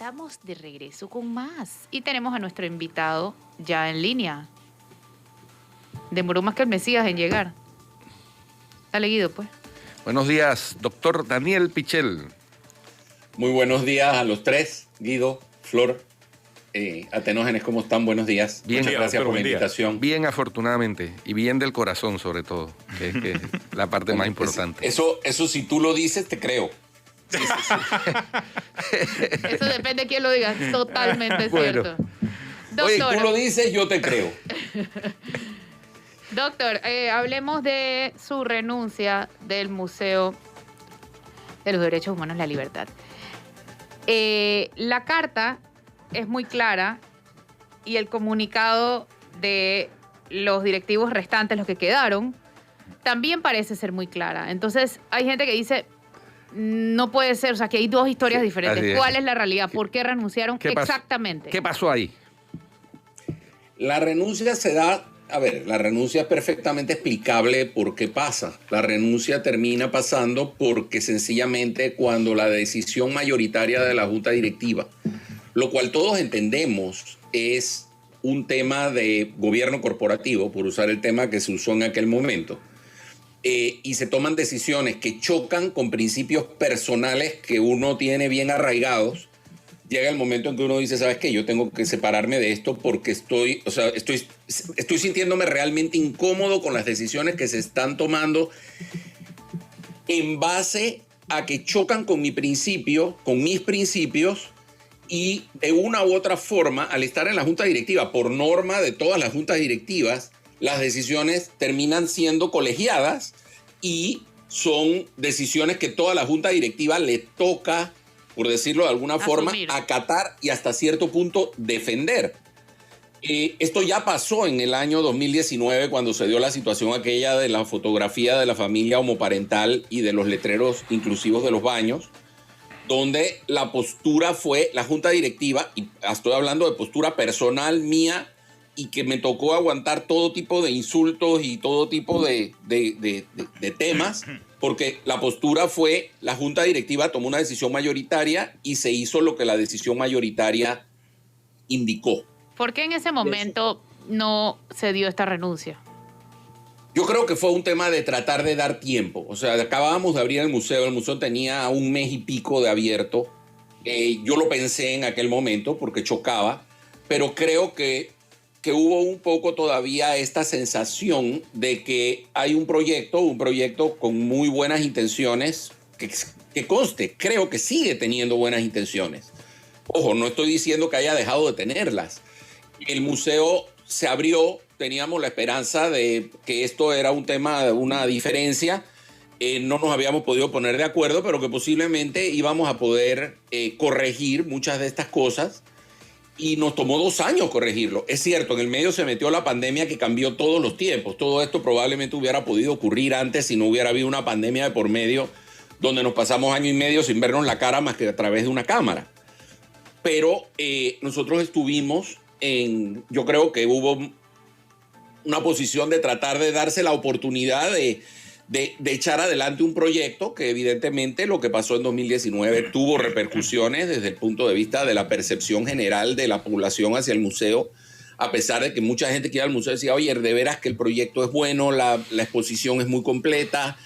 estamos de regreso con más. Y tenemos a nuestro invitado ya en línea. Demoró más que el Mesías en llegar. Dale, Guido, pues. Buenos días, doctor Daniel Pichel. Muy buenos días a los tres, Guido, Flor, Atenógenes, ¿cómo están? Buenos días. Bien, muchas gracias por la invitación. Bien, afortunadamente, y bien del corazón sobre todo, que es la parte más importante. Eso si tú lo dices, te creo. Sí. Eso depende de quién lo diga, totalmente cierto. Doctor, oye, tú lo dices, yo te creo. Doctor, hablemos de su renuncia del Museo de los Derechos Humanos y la Libertad. La carta es muy clara y el comunicado de los directivos restantes, los que quedaron, también parece ser muy clara. Entonces, hay gente que dice, no puede ser, o sea, que hay dos historias diferentes. ¿Cuál es la realidad? ¿Por qué renunciaron exactamente? ¿Qué pasó ahí? La renuncia se da... A ver, la renuncia es perfectamente explicable por qué pasa. La renuncia termina pasando porque sencillamente cuando la decisión mayoritaria de la Junta Directiva, lo cual todos entendemos es un tema de gobierno corporativo, por usar el tema que se usó en aquel momento, y se toman decisiones que chocan con principios personales que uno tiene bien arraigados, llega el momento en que uno dice, ¿sabes qué? Yo tengo que separarme de esto porque estoy sintiéndome realmente incómodo con las decisiones que se están tomando en base a que chocan con mi principio, con mis principios, y de una u otra forma, al estar en la junta directiva, por norma de todas las juntas directivas, las decisiones terminan siendo colegiadas y son decisiones que toda la junta directiva le toca, por decirlo de alguna forma, acatar y hasta cierto punto defender. Esto ya pasó en el año 2019 cuando se dio la situación aquella de la fotografía de la familia homoparental y de los letreros inclusivos de los baños, donde la postura fue la junta directiva, y estoy hablando de postura personal mía, y que me tocó aguantar todo tipo de insultos y todo tipo de temas, porque la postura fue, la junta directiva tomó una decisión mayoritaria y se hizo lo que la decisión mayoritaria indicó. ¿Por qué en ese momento no se dio esta renuncia? Yo creo que fue un tema de tratar de dar tiempo. O sea, acabábamos de abrir el museo tenía 1 mes y pico de abierto. Yo lo pensé en aquel momento porque chocaba, pero creo que hubo un poco todavía esta sensación de que hay un proyecto con muy buenas intenciones, que conste, creo que sigue teniendo buenas intenciones. Ojo, no estoy diciendo que haya dejado de tenerlas. El museo se abrió, teníamos la esperanza de que esto era un tema, una diferencia. No nos habíamos podido poner de acuerdo, pero que posiblemente íbamos a poder corregir muchas de estas cosas. Y nos tomó 2 años corregirlo. Es cierto, en el medio se metió la pandemia que cambió todos los tiempos. Todo esto probablemente hubiera podido ocurrir antes si no hubiera habido una pandemia de por medio donde nos pasamos 1 año y medio sin vernos la cara más que a través de una cámara. Pero nosotros estuvimos yo creo que hubo una posición de tratar de darse la oportunidad de echar adelante un proyecto que evidentemente lo que pasó en 2019 tuvo repercusiones desde el punto de vista de la percepción general de la población hacia el museo, a pesar de que mucha gente que iba al museo decía, oye, de veras que el proyecto es bueno, la exposición es muy completa,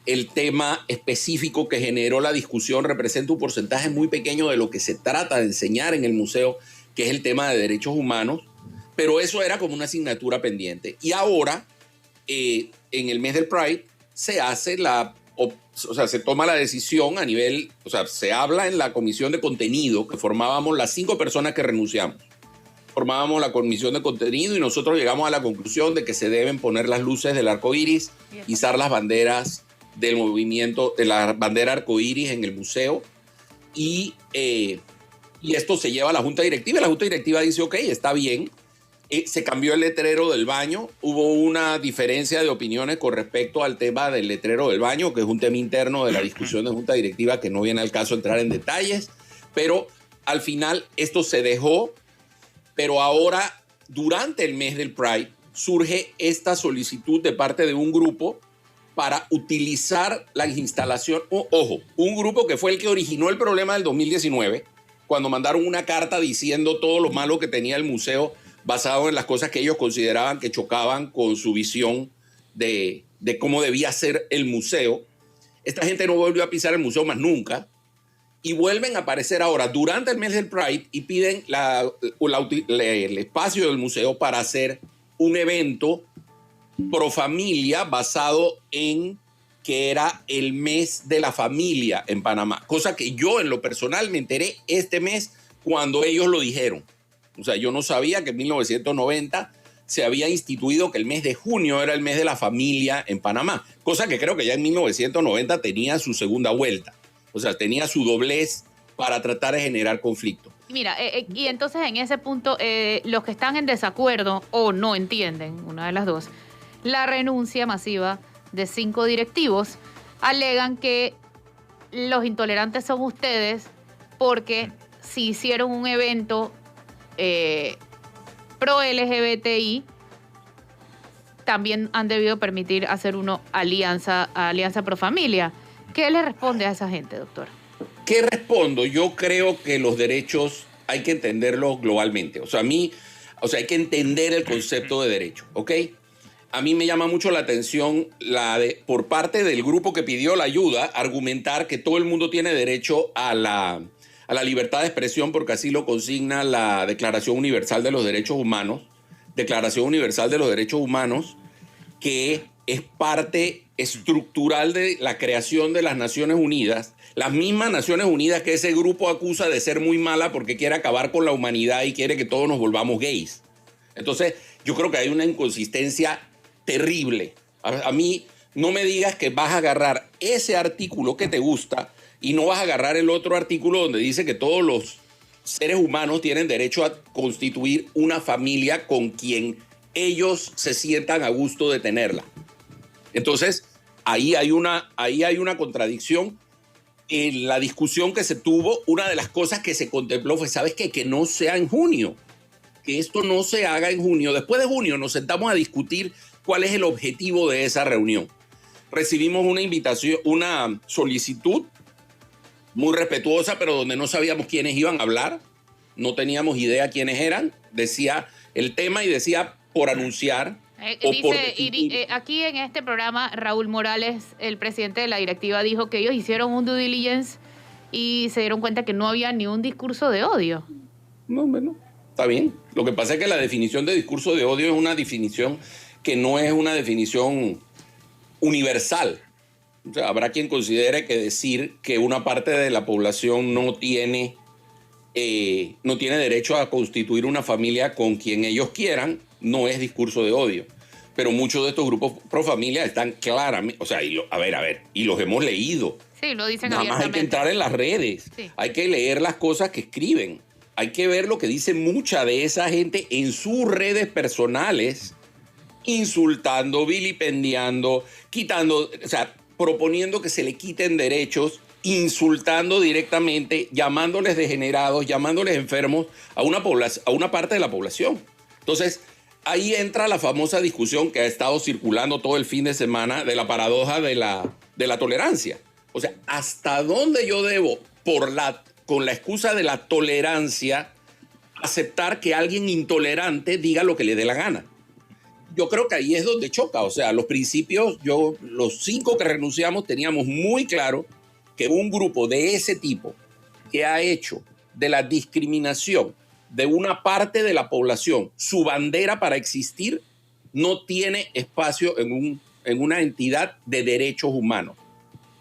el tema específico que generó la discusión representa un porcentaje muy pequeño de lo que se trata de enseñar en el museo, que es el tema de derechos humanos, pero eso era como una asignatura pendiente. Y ahora, en el mes del Pride, se hace se toma la decisión a nivel, se habla en la comisión de contenido que formábamos las 5 personas que renunciamos. Formábamos la comisión de contenido y nosotros llegamos a la conclusión de que se deben poner las luces del arco iris, izar las banderas del movimiento, de la bandera arco iris en el museo y esto se lleva a la junta directiva y la junta directiva dice, ok, está bien. Se cambió el letrero del baño, hubo una diferencia de opiniones con respecto al tema del letrero del baño, que es un tema interno de la discusión de junta directiva que no viene al caso entrar en detalles, pero al final esto se dejó, pero ahora durante el mes del Pride surge esta solicitud de parte de un grupo para utilizar la instalación, ojo, un grupo que fue el que originó el problema del 2019, cuando mandaron una carta diciendo todo lo malo que tenía el museo basado en las cosas que ellos consideraban que chocaban con su visión de cómo debía ser el museo. Esta gente no volvió a pisar el museo más nunca y vuelven a aparecer ahora durante el mes del Pride y piden el espacio del museo para hacer un evento pro familia basado en que era el mes de la familia en Panamá, cosa que yo en lo personal me enteré este mes cuando ellos lo dijeron. O sea, yo no sabía que en 1990 se había instituido que el mes de junio era el mes de la familia en Panamá, cosa que creo que ya en 1990 tenía su segunda vuelta. O sea, tenía su doblez para tratar de generar conflicto. Mira, y entonces en ese punto, los que están en desacuerdo o no entienden, una de las dos, la renuncia masiva de 5 directivos, alegan que los intolerantes son ustedes porque si hicieron un evento pro LGBTI, también han debido permitir hacer uno alianza pro familia. ¿Qué le responde a esa gente, doctor? ¿Qué respondo? Yo creo que los derechos hay que entenderlos globalmente. O sea, hay que entender el concepto de derecho, ¿ok? A mí me llama mucho la atención por parte del grupo que pidió la ayuda, argumentar que todo el mundo tiene derecho a la libertad de expresión porque así lo consigna la Declaración Universal de los Derechos Humanos. Declaración Universal de los Derechos Humanos, que es parte estructural de la creación de las Naciones Unidas, las mismas Naciones Unidas que ese grupo acusa de ser muy mala porque quiere acabar con la humanidad y quiere que todos nos volvamos gays. Entonces, yo creo que hay una inconsistencia terrible. A mí no me digas que vas a agarrar ese artículo que te gusta y no vas a agarrar el otro artículo donde dice que todos los seres humanos tienen derecho a constituir una familia con quien ellos se sientan a gusto de tenerla. Entonces, ahí hay una contradicción. En la discusión que se tuvo, una de las cosas que se contempló fue, ¿sabes qué? Que no sea en junio, que esto no se haga en junio. Después de junio nos sentamos a discutir cuál es el objetivo de esa reunión. Recibimos una invitación, una solicitud muy respetuosa, pero donde no sabíamos quiénes iban a hablar, no teníamos idea quiénes eran, decía el tema y decía por anunciar. Aquí en este programa, Raúl Morales, el presidente de la directiva, dijo que ellos hicieron un due diligence y se dieron cuenta que no había ni un discurso de odio. No, bueno, está bien. Lo que pasa es que la definición de discurso de odio es una definición que no es una definición universal. O sea, habrá quien considere que decir que una parte de la población no tiene derecho a constituir una familia con quien ellos quieran, no es discurso de odio. Pero muchos de estos grupos pro familia están claramente, o sea, y los hemos leído. Sí, lo dicen Nada más hay que entrar en las redes, sí. Hay que leer las cosas que escriben, hay que ver lo que dice mucha de esa gente en sus redes personales, insultando, vilipendiando, quitando, o sea, proponiendo que se le quiten derechos, insultando directamente, llamándoles degenerados, llamándoles enfermos a una parte de la población. Entonces, ahí entra la famosa discusión que ha estado circulando todo el fin de semana de la paradoja de la tolerancia. O sea, ¿hasta dónde yo debo, con la excusa de la tolerancia, aceptar que alguien intolerante diga lo que le dé la gana? Yo creo que ahí es donde choca. O sea, los principios, los 5 que renunciamos teníamos muy claro que un grupo de ese tipo que ha hecho de la discriminación de una parte de la población su bandera para existir, no tiene espacio en una entidad de derechos humanos.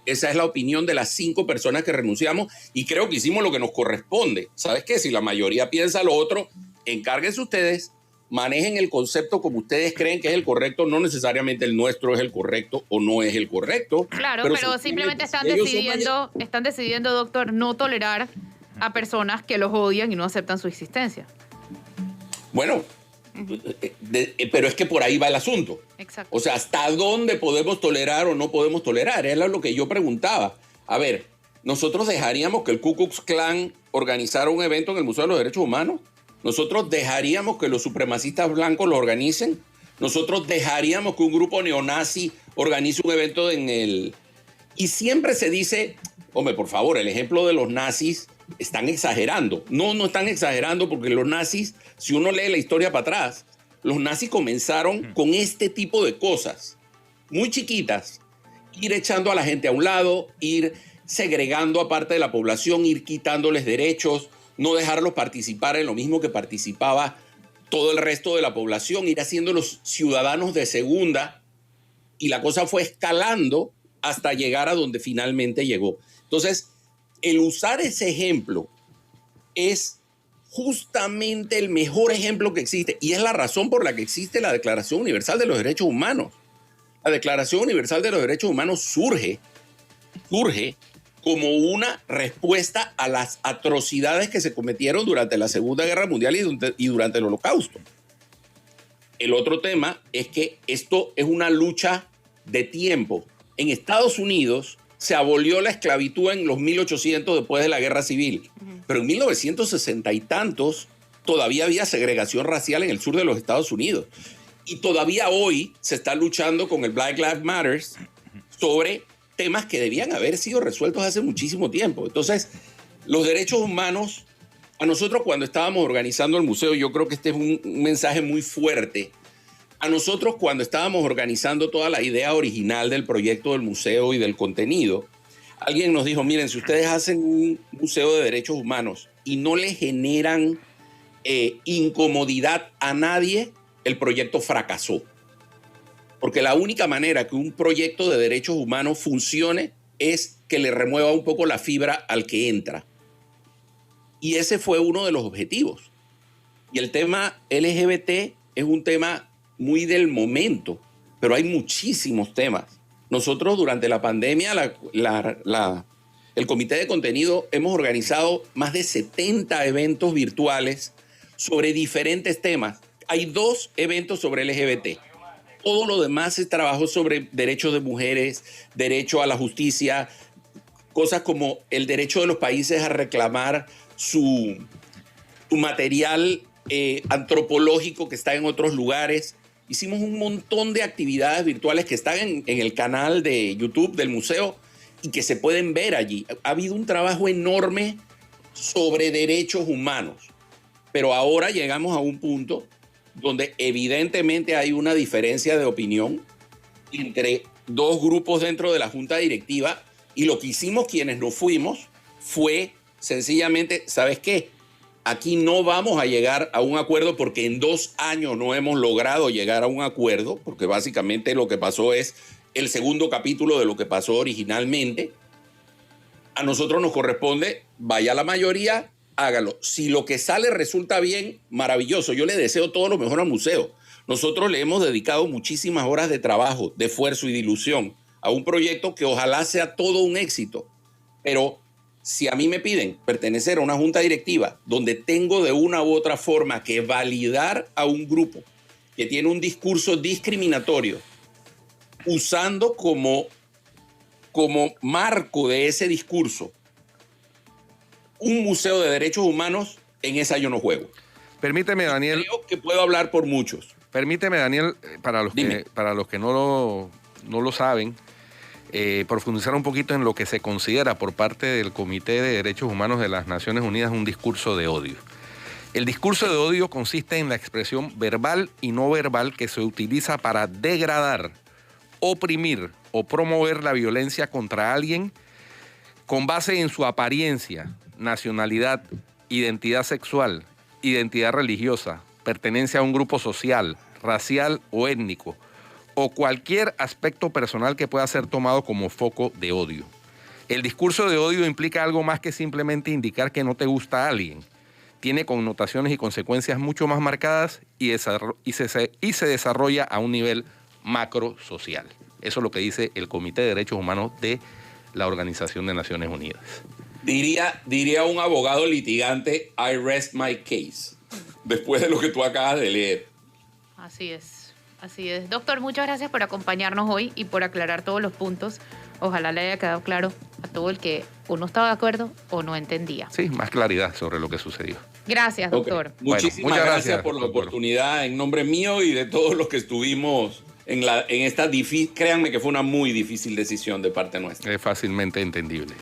Esa es la opinión de las 5 personas que renunciamos y creo que hicimos lo que nos corresponde. ¿Sabes qué? Si la mayoría piensa lo otro, encárguense ustedes, manejen el concepto como ustedes creen que es el correcto, no necesariamente el nuestro es el correcto o no es el correcto. Claro, pero simplemente están decidiendo, doctor, no tolerar a personas que los odian y no aceptan su existencia. Bueno, pero es que por ahí va el asunto. Exacto. O sea, ¿hasta dónde podemos tolerar o no podemos tolerar? Era lo que yo preguntaba. A ver, ¿nosotros dejaríamos que el Ku Klux Klan organizara un evento en el Museo de los Derechos Humanos? ¿Nosotros dejaríamos que los supremacistas blancos lo organicen? ¿Nosotros dejaríamos que un grupo neonazi organice un evento en el...? Y siempre se dice, hombre, por favor, el ejemplo de los nazis están exagerando. No, no están exagerando porque los nazis, si uno lee la historia para atrás, los nazis comenzaron con este tipo de cosas, muy chiquitas, ir echando a la gente a un lado, ir segregando a parte de la población, ir quitándoles derechos, no dejarlos participar en lo mismo que participaba todo el resto de la población, ir haciéndolos ciudadanos de segunda, y la cosa fue escalando hasta llegar a donde finalmente llegó. Entonces, el usar ese ejemplo es justamente el mejor ejemplo que existe, y es la razón por la que existe la Declaración Universal de los Derechos Humanos. La Declaración Universal de los Derechos Humanos surge como una respuesta a las atrocidades que se cometieron durante la Segunda Guerra Mundial y durante el Holocausto. El otro tema es que esto es una lucha de tiempo. En Estados Unidos se abolió la esclavitud en los 1800 después de la Guerra Civil, pero en 1960 y tantos todavía había segregación racial en el sur de los Estados Unidos. Y todavía hoy se está luchando con el Black Lives Matter sobre temas que debían haber sido resueltos hace muchísimo tiempo. Entonces, los derechos humanos, a nosotros cuando estábamos organizando el museo, yo creo que este es un mensaje muy fuerte. A nosotros cuando estábamos organizando toda la idea original del proyecto del museo y del contenido, alguien nos dijo, miren, si ustedes hacen un museo de derechos humanos y no le generan incomodidad a nadie, el proyecto fracasó. Porque la única manera que un proyecto de derechos humanos funcione es que le remueva un poco la fibra al que entra. Y ese fue uno de los objetivos. Y el tema LGBT es un tema muy del momento, pero hay muchísimos temas. Nosotros durante la pandemia, el Comité de Contenido, hemos organizado más de 70 eventos virtuales sobre diferentes temas. Hay 2 eventos sobre LGBT. Todo lo demás es trabajo sobre derechos de mujeres, derecho a la justicia, cosas como el derecho de los países a reclamar su material antropológico que está en otros lugares. Hicimos un montón de actividades virtuales que están en el canal de YouTube del museo y que se pueden ver allí. Ha habido un trabajo enorme sobre derechos humanos, pero ahora llegamos a un punto donde evidentemente hay una diferencia de opinión entre 2 grupos dentro de la junta directiva, y lo que hicimos quienes nos fuimos fue sencillamente, ¿sabes qué? Aquí no vamos a llegar a un acuerdo porque en 2 años no hemos logrado llegar a un acuerdo, porque básicamente lo que pasó es el segundo capítulo de lo que pasó originalmente. A nosotros nos corresponde, vaya la mayoría, hágalo. Si lo que sale resulta bien, maravilloso. Yo le deseo todo lo mejor al museo. Nosotros le hemos dedicado muchísimas horas de trabajo, de esfuerzo y de ilusión a un proyecto que ojalá sea todo un éxito. Pero si a mí me piden pertenecer a una junta directiva donde tengo de una u otra forma que validar a un grupo que tiene un discurso discriminatorio, usando como marco de ese discurso un museo de derechos humanos, en esa yo no juego. Permíteme, Daniel. Creo que puedo hablar por muchos. Permíteme, Daniel, para los que no lo saben, profundizar un poquito en lo que se considera por parte del Comité de Derechos Humanos de las Naciones Unidas un discurso de odio. El discurso de odio consiste en la expresión verbal y no verbal que se utiliza para degradar, oprimir o promover la violencia contra alguien con base en su apariencia, nacionalidad, identidad sexual, identidad religiosa, pertenencia a un grupo social, racial o étnico, o cualquier aspecto personal que pueda ser tomado como foco de odio. El discurso de odio implica algo más que simplemente indicar que no te gusta a alguien. Tiene connotaciones y consecuencias mucho más marcadas y se desarrolla a un nivel macro social. Eso es lo que dice el Comité de Derechos Humanos de la Organización de Naciones Unidas. Diría un abogado litigante, I rest my case, después de lo que tú acabas de leer. Así es, así es. Doctor, muchas gracias por acompañarnos hoy y por aclarar todos los puntos. Ojalá le haya quedado claro a todo el que o no estaba de acuerdo o no entendía. Sí, más claridad sobre lo que sucedió. Gracias, doctor. Okay. Muchísimas gracias por la oportunidad en nombre mío y de todos los que estuvimos en esta difícil, créanme que fue una muy difícil decisión de parte nuestra. Es fácilmente entendible.